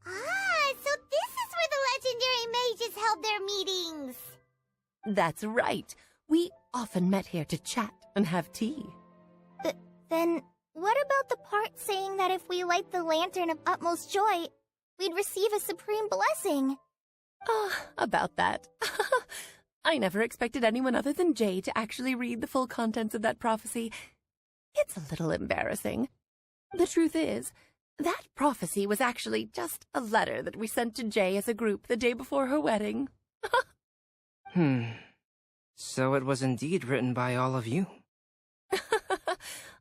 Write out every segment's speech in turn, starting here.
Ah, so this is where the legendary mages held their meetings. That's right. We often met here to chat and have tea. Then, what about the part saying that if we light the lantern of utmost joy, we'd receive a supreme blessing? About that. I never expected anyone other than Jay to actually read the full contents of that prophecy. It's a little embarrassing. The truth is, that prophecy was actually just a letter that we sent to Jay as a group the day before her wedding. So it was indeed written by all of you.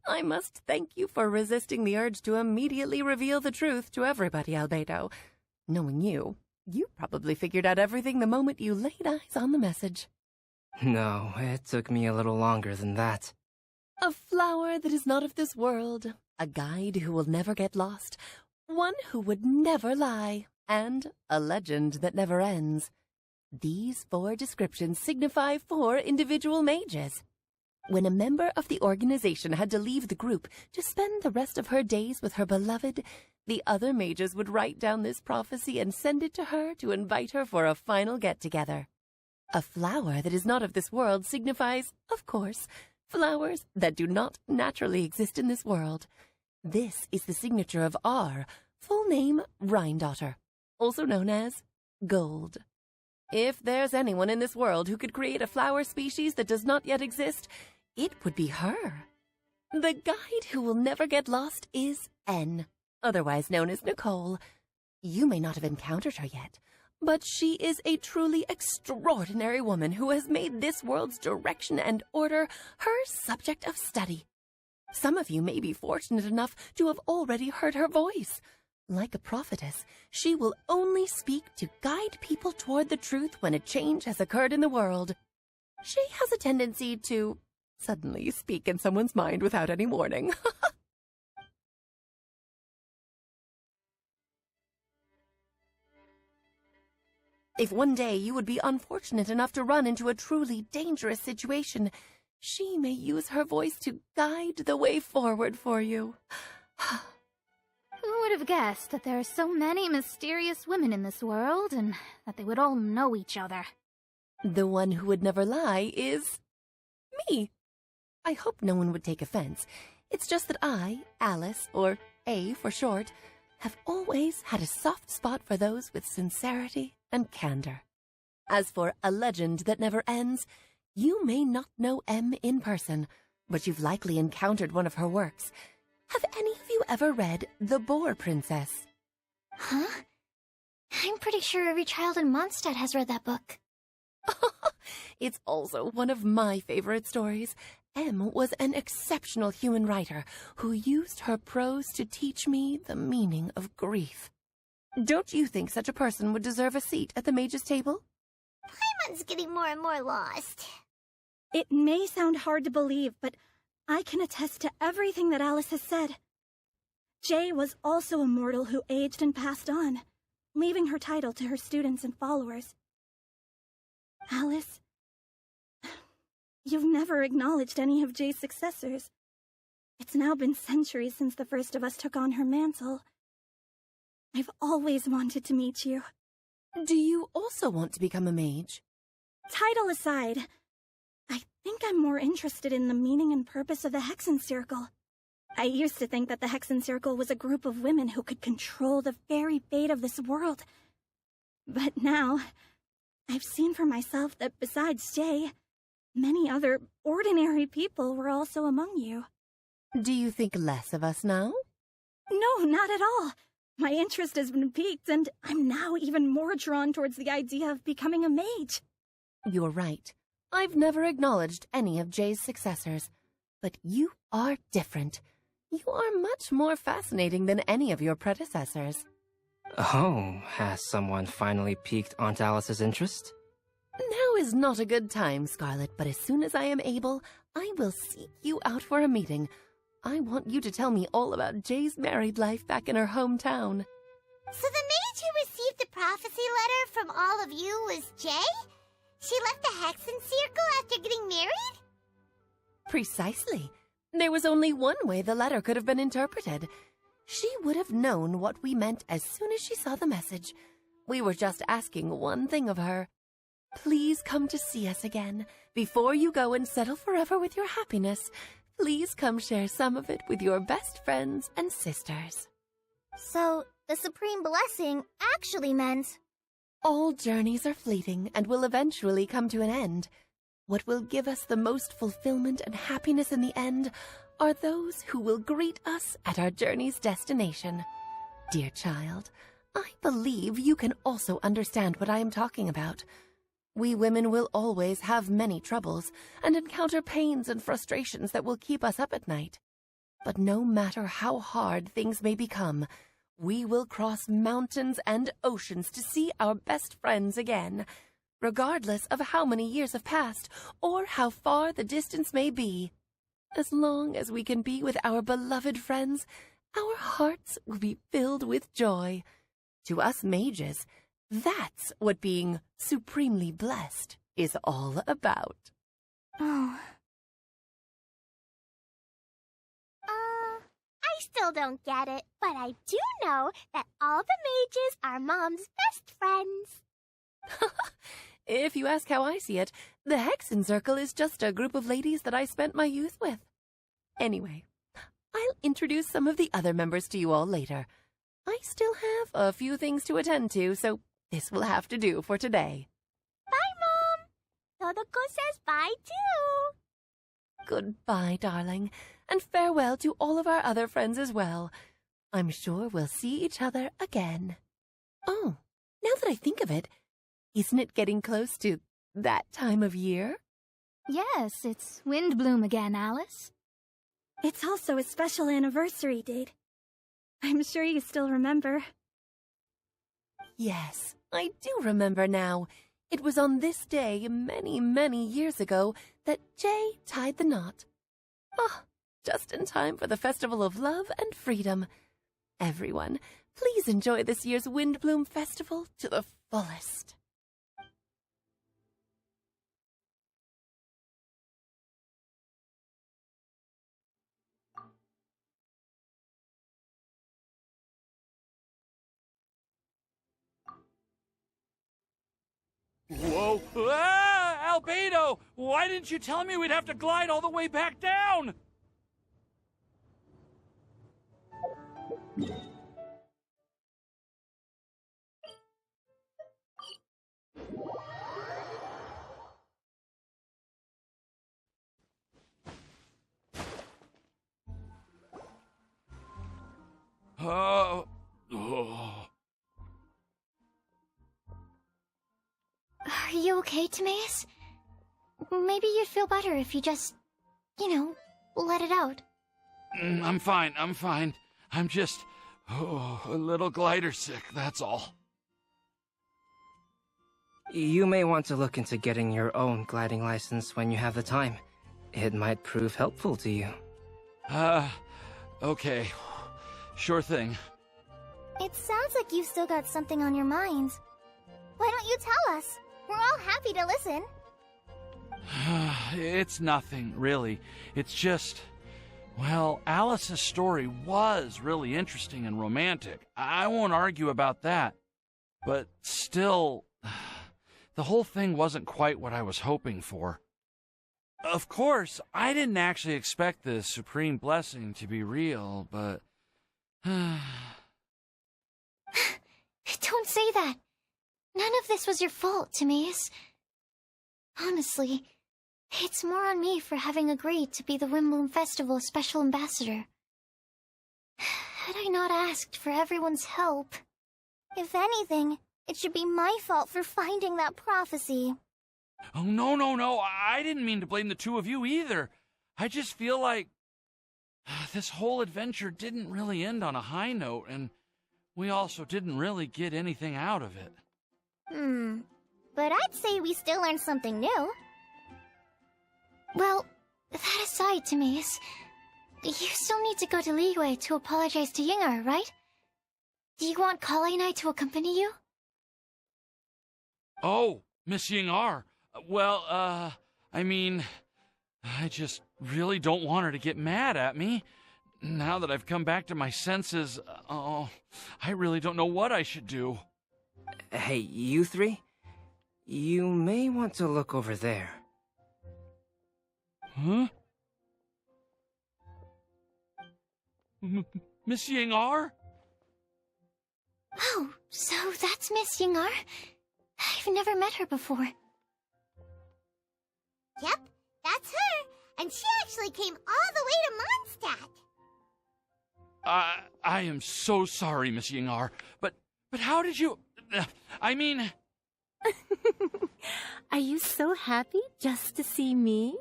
I must thank you for resisting the urge to immediately reveal the truth to everybody, Albedo. Knowing you, you probably figured out everything the moment you laid eyes on the message. No, it took me a little longer than that. A flower that is not of this world, a guide who will never get lost, one who would never lie, and a legend that never ends. These 4 descriptions signify 4 individual mages. When a member of the organization had to leave the group to spend the rest of her days with her beloved, the other mages would write down this prophecy and send it to her to invite her for a final get-together. A flower that is not of this world signifies, of course, flowers that do not naturally exist in this world. This is the signature of our full name, Rhine-daughter, also known as Gold. If there's anyone in this world who could create a flower species that does not yet exist, it would be her. The guide who will never get lost is N, otherwise known as Nicole. You may not have encountered her yet, but she is a truly extraordinary woman who has made this world's direction and order her subject of study. Some of you may be fortunate enough to have already heard her voice. Like a prophetess, she will only speak to guide people toward the truth when a change has occurred in the world. She has a tendency to suddenly speak in someone's mind without any warning. If one day you would be unfortunate enough to run into a truly dangerous situation, she may use her voice to guide the way forward for you. Who would have guessed that there are so many mysterious women in this world, and that they would all know each other? The one who would never lie is me. I hope no one would take offense. It's just that I, Alice, or A for short, have always had a soft spot for those with sincerity and candor. As for a legend that never ends, you may not know M in person, but you've likely encountered one of her works. Have any of you ever read The Boar Princess? Huh? I'm pretty sure every child in Monstadt has read that book. It's also one of my favorite stories. M was an exceptional human writer who used her prose to teach me the meaning of grief. Don't you think such a person would deserve a seat at the mage's table? Paimon's getting more and more lost. It may sound hard to believe, but I can attest to everything that Alice has said. Jay was also a mortal who aged and passed on, leaving her title to her students and followers. Alice, you've never acknowledged any of Jay's successors. It's now been centuries since the first of us took on her mantle. I've always wanted to meet you. Do you also want to become a mage? Title aside, I think I'm more interested in the meaning and purpose of the Hexen Circle. I used to think that the Hexen Circle was a group of women who could control the very fate of this world. But now, I've seen for myself that besides Jay, many other ordinary people were also among you. Do you think less of us now? No, not at all. My interest has been piqued, and I'm now even more drawn towards the idea of becoming a mage. You're right. I've never acknowledged any of Jay's successors, but you are different. You are much more fascinating than any of your predecessors. Oh, has someone finally piqued Aunt Alice's interest? Now is not a good time, Scarlet, but as soon as I am able, I will seek you out for a meeting. I want you to tell me all about Jay's married life back in her hometown. So the mage who received the prophecy letter from all of you was Jay? She left the Hexen Circle after getting married? Precisely. There was only one way the letter could have been interpreted. She would have known what we meant as soon as she saw the message. We were just asking one thing of her. Please come to see us again. Before you go and settle forever with your happiness, please come share some of it with your best friends and sisters. So, the Supreme Blessing actually meant... All journeys are fleeting and will eventually come to an end. What will give us the most fulfillment and happiness in the end are those who will greet us at our journey's destination. Dear child, I believe you can also understand what I am talking about. We women will always have many troubles and encounter pains and frustrations that will keep us up at night. But no matter how hard things may become, we will cross mountains and oceans to see our best friends again, regardless of how many years have passed or how far the distance may be. As long as we can be with our beloved friends, our hearts will be filled with joy. To us mages, that's what being supremely blessed is all about. Oh. I still don't get it, but I do know that all the mages are Mom's best friends. If you ask how I see it, the Hexen Circle is just a group of ladies that I spent my youth with. Anyway, I'll introduce some of the other members to you all later. I still have a few things to attend to, so this will have to do for today. Bye, Mom. Todoko says bye, too. Goodbye, darling, and farewell to all of our other friends as well. I'm sure we'll see each other again. Oh, now that I think of it, isn't it getting close to that time of year? Yes, it's Windblume again, Alice. It's also a special anniversary date. I'm sure you still remember. Yes, I do remember now. It was on this day many, many years ago that Jay tied the knot. Ah, just in time for the Festival of Love and Freedom. Everyone, please enjoy this year's Windblume Festival to the fullest. Whoa! Ah! Albedo! Why didn't you tell me we'd have to glide all the way back down? Oh. Are you okay, Timaeus? Maybe you'd feel better if you just, let it out. I'm fine. I'm just a little glider sick, that's all. You may want to look into getting your own gliding license when you have the time. It might prove helpful to you. Okay. Sure thing. It sounds like you've still got something on your mind. Why don't you tell us? We're all happy to listen. It's nothing, really. It's just... Well, Alice's story was really interesting and romantic. I won't argue about that. But still, the whole thing wasn't quite what I was hoping for. Of course, I didn't actually expect the Supreme Blessing to be real, but... Don't say that. None of this was your fault, Timaeus. Honestly, it's more on me for having agreed to be the Windblume Festival Special Ambassador. Had I not asked for everyone's help, if anything, it should be my fault for finding that prophecy. Oh, no. I didn't mean to blame the two of you either. I just feel like this whole adventure didn't really end on a high note, and we also didn't really get anything out of it. But I'd say we still learned something new. Well, that aside, Timaeus, you still need to go to Liyue to apologize to Yinger, right? Do you want Collie and I to accompany you? Oh, Miss Yinger. Well, I mean, I just really don't want her to get mad at me. now that I've come back to my senses, I really don't know what I should do. Hey, you three? You may want to look over there. Huh? Miss Ying-ar? Oh, so that's Miss Ying-ar? I've never met her before. Yep, that's her. And she actually came all the way to Monstadt. I am so sorry, Miss Ying-ar, but how did you... I mean... Are you so happy just to see me?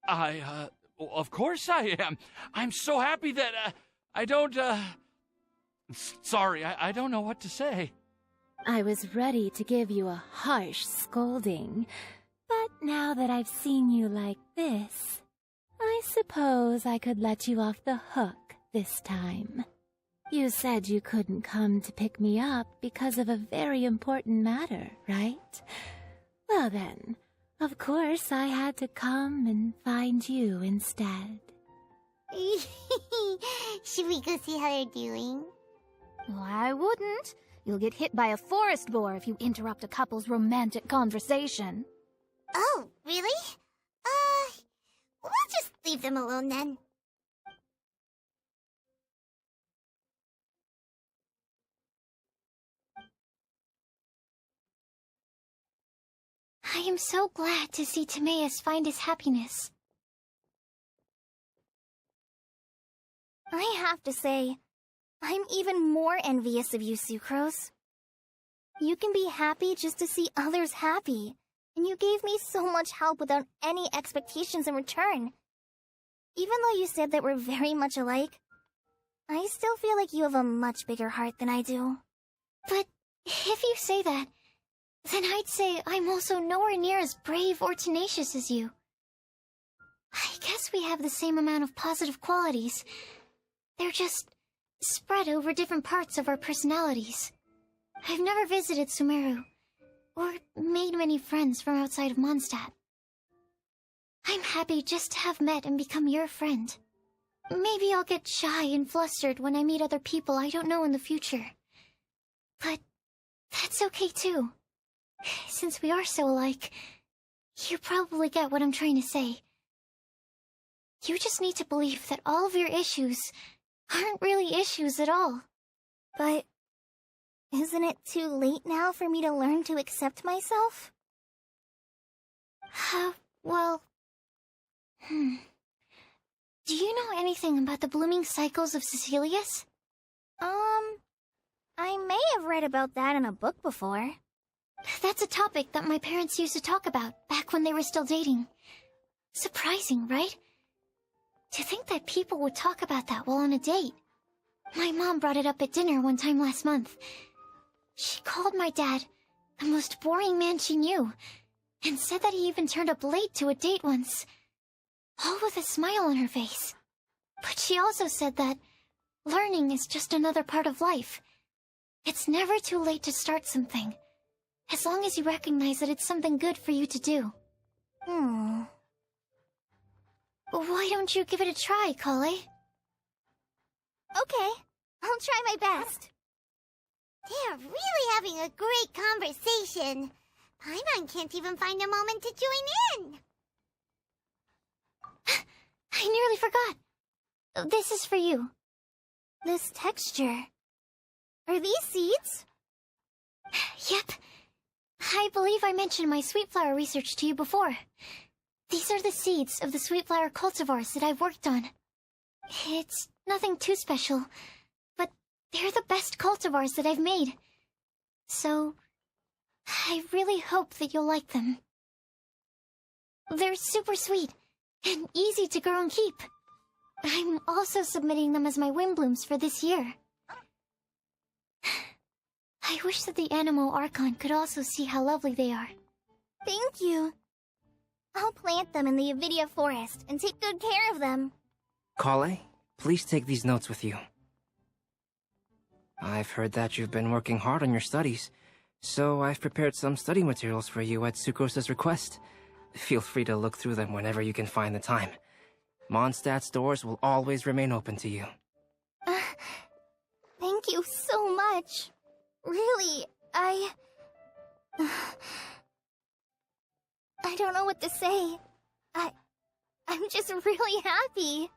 Of course I am. I'm so happy that, I don't, Sorry, I don't know what to say. I was ready to give you a harsh scolding, but now that I've seen you like this, I suppose I could let you off the hook this time. You said you couldn't come to pick me up because of a very important matter, right? Well then, of course I had to come and find you instead. Should we go see how they're doing? Well, I wouldn't. You'll get hit by a forest boar if you interrupt a couple's romantic conversation. Oh, really? We'll just leave them alone then. I am so glad to see Timaeus find his happiness. I have to say, I'm even more envious of you, Sucrose. You can be happy just to see others happy, and you gave me so much help without any expectations in return. Even though you said that we're very much alike, I still feel like you have a much bigger heart than I do. But if you say that, then I'd say I'm also nowhere near as brave or tenacious as you. I guess we have the same amount of positive qualities. They're just spread over different parts of our personalities. I've never visited Sumeru, or made many friends from outside of Monstadt. I'm happy just to have met and become your friend. Maybe I'll get shy and flustered when I meet other people I don't know in the future. But that's okay too. Since we are so alike, you probably get what I'm trying to say. You just need to believe that all of your issues aren't really issues at all. But isn't it too late now for me to learn to accept myself? Well... Do you know anything about the blooming cycles of Cecilius? I may have read about that in a book before. That's a topic that my parents used to talk about back when they were still dating. Surprising, right? To think that people would talk about that while on a date. My mom brought it up at dinner one time last month. She called my dad the most boring man she knew, and said that he even turned up late to a date once, all with a smile on her face. But she also said that learning is just another part of life. It's never too late to start something, as long as you recognize that it's something good for you to do. Why don't you give it a try, Collie? Okay, I'll try my best. They're really having a great conversation. Paimon can't even find a moment to join in. I nearly forgot. This is for you. This texture. Are these seeds? Yep. I believe I mentioned my sweet flower research to you before. These are the seeds of the sweet flower cultivars that I've worked on. It's nothing too special, but they're the best cultivars that I've made. So, I really hope that you'll like them. They're super sweet and easy to grow and keep. I'm also submitting them as my Windblooms for this year. I wish that the Animo Archon could also see how lovely they are. Thank you. I'll plant them in the Avidia forest and take good care of them. Collie, please take these notes with you. I've heard that you've been working hard on your studies, so I've prepared some study materials for you at Sucrose's request. Feel free to look through them whenever you can find the time. Mondstadt's doors will always remain open to you. Thank you so much. Really, I don't know what to say. I'm just really happy.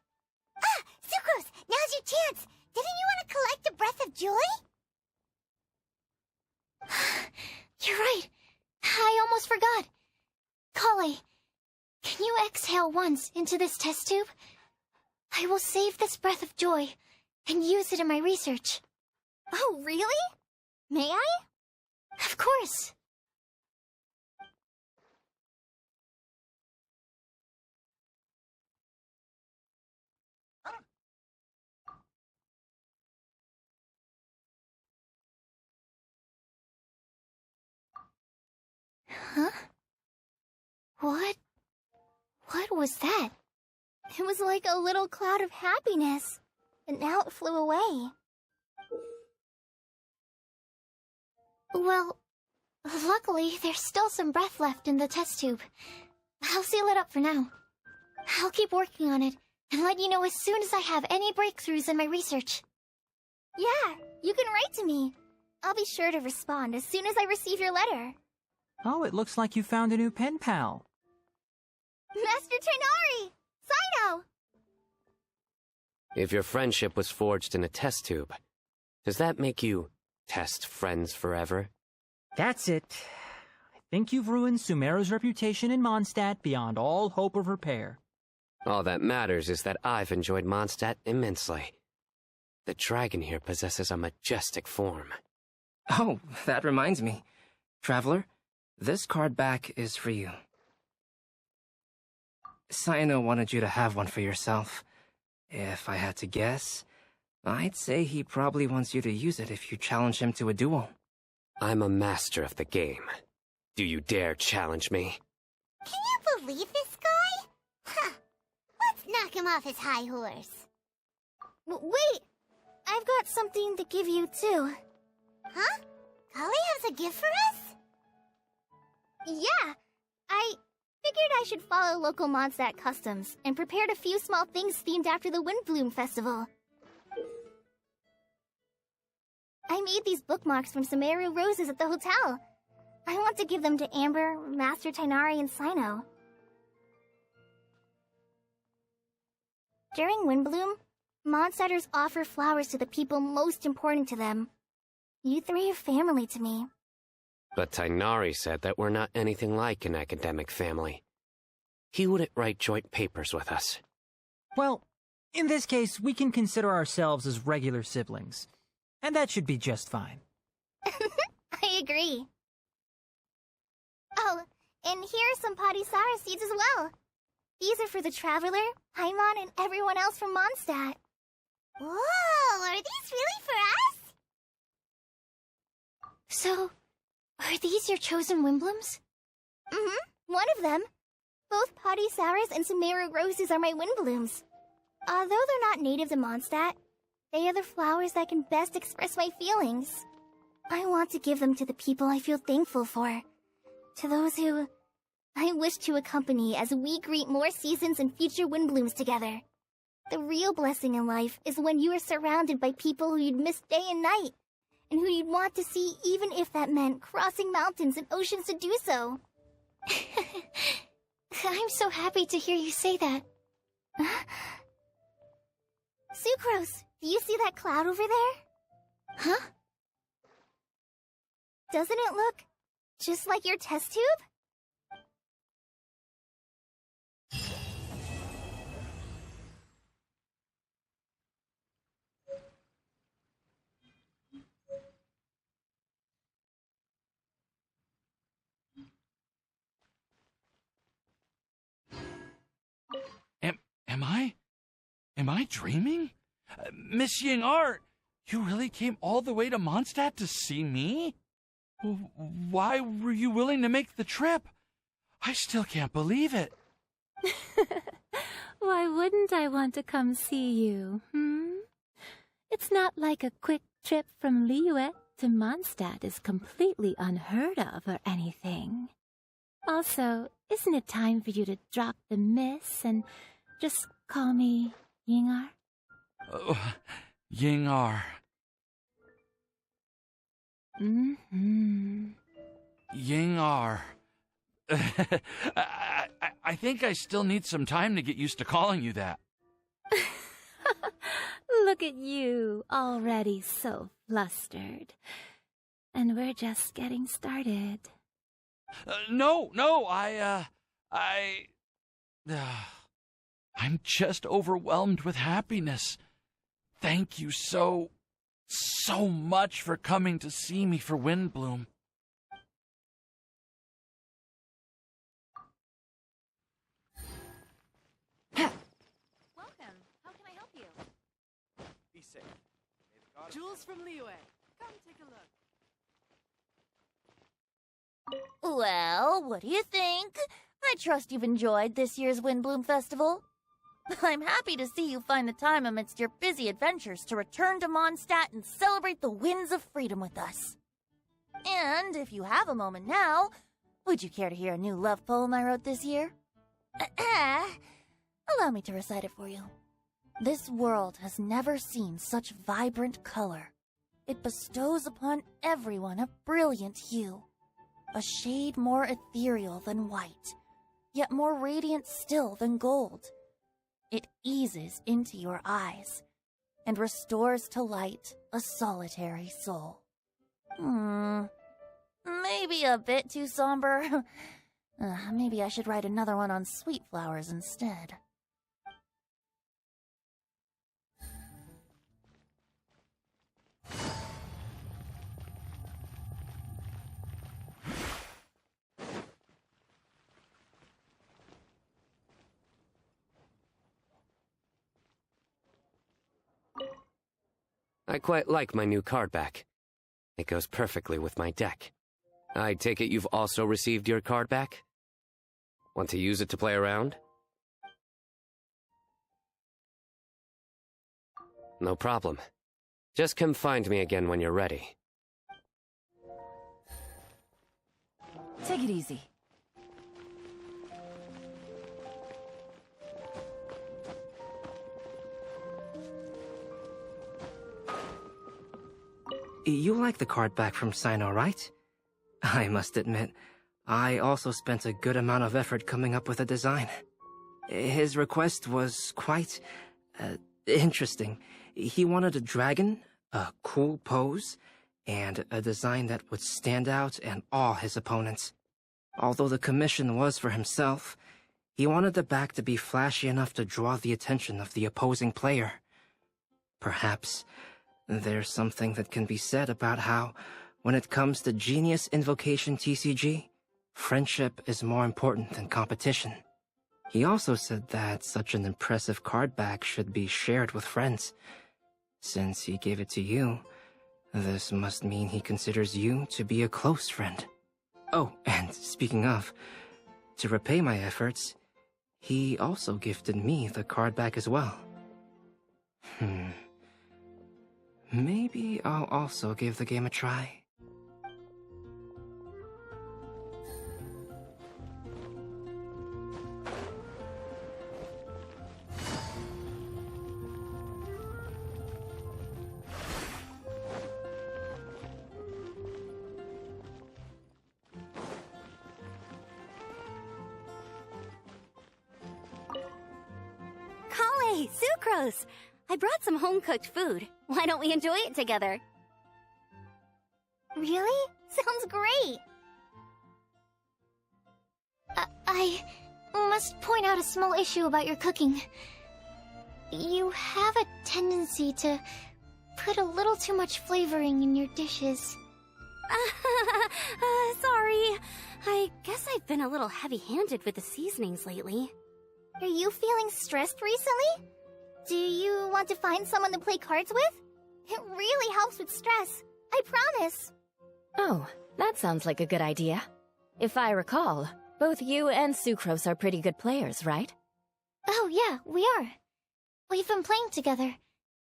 Ah! Sucrose! Now's your chance! Didn't you want to collect a breath of joy? You're right. I almost forgot. Collie, can you exhale once into this test tube? I will save this breath of joy and use it in my research. Oh, really? May I? Of course. Huh? What was that? It was like a little cloud of happiness, but now it flew away. Well, luckily, there's still some breath left in the test tube. I'll seal it up for now. I'll keep working on it and let you know as soon as I have any breakthroughs in my research. Yeah, you can write to me. I'll be sure to respond as soon as I receive your letter. Oh, it looks like you found a new pen pal. Master Tainari! Sino! If your friendship was forged in a test tube, does that make you test friends forever? That's it. I think you've ruined Sumeru's reputation in Monstadt beyond all hope of repair. All that matters is that I've enjoyed Monstadt immensely. The dragon here possesses a majestic form. Oh, that reminds me. Traveler, this card back is for you. Sino wanted you to have one for yourself. If I had to guess, I'd say he probably wants you to use it if you challenge him to a duel. I'm a master of the game. Do you dare challenge me? Can you believe this guy? Huh. Let's knock him off his high horse. Wait! I've got something to give you, too. Huh? Collie has a gift for us? Yeah! I figured I should follow local Monstadt customs and prepared a few small things themed after the Windblume Festival. I made these bookmarks from Sumeru roses at the hotel. I want to give them to Amber, Master Tainari, and Sino. During Windblume, Mondstatters offer flowers to the people most important to them. You three are family to me. But Tainari said that we're not anything like an academic family. He wouldn't write joint papers with us. Well, in this case, we can consider ourselves as regular siblings. And that should be just fine. I agree. Oh, and here are some Patisara seeds as well. These are for the Traveler, Paimon, and everyone else from Monstadt. Whoa, are these really for us? So, are these your chosen Windblooms? One of them. Both Patissaras and Sumeru roses are my Windblooms. Although they're not native to Mondstadt, they are the flowers that can best express my feelings. I want to give them to the people I feel thankful for. To those who I wish to accompany as we greet more seasons and future Windblooms together. The real blessing in life is when you are surrounded by people who you'd miss day and night, and who you'd want to see even if that meant crossing mountains and oceans to do so. I'm so happy to hear you say that. Sucrose, do you see that cloud over there? Huh? Doesn't it look just like your test tube? Am I dreaming? Miss Ying Art, you really came all the way to Monstadt to see me? Why were you willing to make the trip? I still can't believe it. Why wouldn't I want to come see you, It's not like a quick trip from Liyue to Monstadt is completely unheard of or anything. Also, isn't it time for you to drop the miss and just call me Yingar? Oh, Yingar. Mm-hmm. Yingar. I think I still need some time to get used to calling you that. Look at you, already so flustered. And we're just getting started. No, I'm just overwhelmed with happiness. Thank you so much for coming to see me for Windblume. Welcome. How can I help you? Be safe. May the goddess- Jules from Liyue. Come take a look. Well, what do you think? I trust you've enjoyed this year's Windblume Festival. I'm happy to see you find the time amidst your busy adventures to return to Monstadt and celebrate the winds of freedom with us. And if you have a moment now, would you care to hear a new love poem I wrote this year? Allow me to recite it for you. This world has never seen such vibrant color. It bestows upon everyone a brilliant hue, a shade more ethereal than white, yet more radiant still than gold. It eases into your eyes and restores to light a solitary soul. Maybe a bit too somber. Maybe I should write another one on sweet flowers instead. I quite like my new card back. It goes perfectly with my deck. I take it you've also received your card back? Want to use it to play around? No problem. Just come find me again when you're ready. Take it easy. You like the card back from Sino, right? I must admit, I also spent a good amount of effort coming up with a design. His request was quite interesting. He wanted a dragon, a cool pose, and a design that would stand out and awe his opponents. Although the commission was for himself, he wanted the back to be flashy enough to draw the attention of the opposing player. Perhaps there's something that can be said about how, when it comes to Genius Invocation TCG, friendship is more important than competition. He also said that such an impressive card back should be shared with friends. Since he gave it to you, this must mean he considers you to be a close friend. Oh, and speaking of, to repay my efforts, he also gifted me the card back as well. Maybe I'll also give the game a try. Collie, Sucrose! I brought some home-cooked food. Why don't we enjoy it together? Really? Sounds great! I must point out a small issue about your cooking. You have a tendency to put a little too much flavoring in your dishes. Sorry. I guess I've been a little heavy-handed with the seasonings lately. Are you feeling stressed recently? Do you want to find someone to play cards with? It really helps with stress. I promise. Oh, that sounds like a good idea. If I recall, both you and Sucrose are pretty good players, right? Oh yeah, we are. We've been playing together,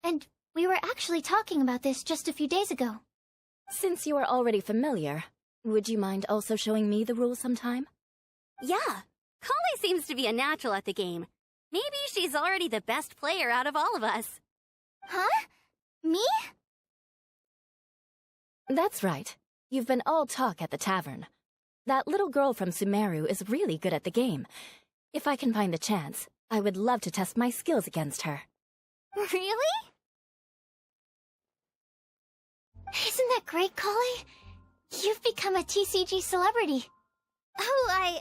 and we were actually talking about this just a few days ago. Since you are already familiar, would you mind also showing me the rules sometime? Yeah. Collie seems to be a natural at the game. Maybe she's already the best player out of all of us. Huh? Me? That's right. You've been all talk at the tavern. That little girl from Sumeru is really good at the game. If I can find the chance, I would love to test my skills against her. Really? Isn't that great, Collie? You've become a TCG celebrity. Oh,